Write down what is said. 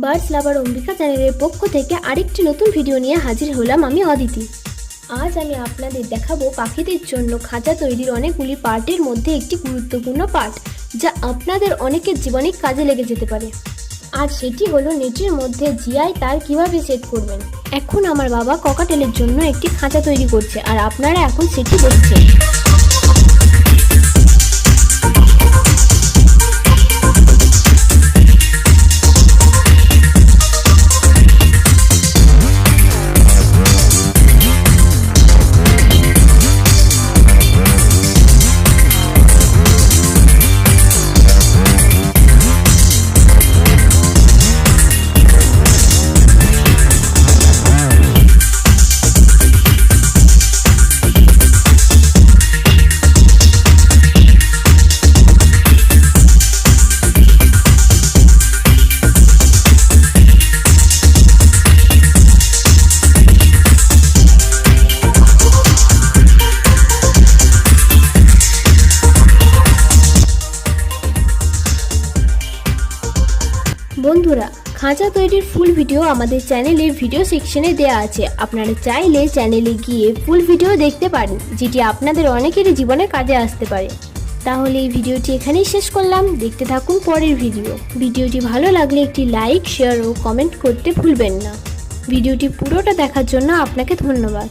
Birds লাভার অম্বিকা চ্যানেলের পক্ষ থেকে আরেকটি নতুন ভিডিও নিয়ে হাজির হলাম আমি অদিতি। আজ আমি আপনাদের দেখাবো পাখিদের জন্য খাঁচা তৈরির অনেকগুলি পার্টের মধ্যে একটি গুরুত্বপূর্ণ পার্ট, যা আপনাদের অনেকের জীবনে কাজে লেগে যেতে পারে। আর সেটি হলো নেটের মধ্যে জিআই তার কিভাবে সেট করবেন। এখন আমার বাবা ককাটেলের জন্য একটি খাঁচা তৈরি করছে, আর আপনারা এখন সেটি দেখছেন। বন্ধুরা, খাঁচা তৈরির ফুল ভিডিও আমাদের চ্যানেলের ভিডিও সেকশনে দেওয়া আছে। আপনারা চাইলে চ্যানেলে গিয়ে ফুল ভিডিও দেখতে পারেন, যেটি আপনাদের অনেকেরই জীবনে কাজে আসতে পারে। তাহলে এই ভিডিওটি এখানেই শেষ করলাম। দেখতে থাকুন পরের ভিডিওটি ভালো লাগলে একটি লাইক, শেয়ার ও কমেন্ট করতে ভুলবেন না। ভিডিওটি পুরোটা দেখার জন্য আপনাকে ধন্যবাদ।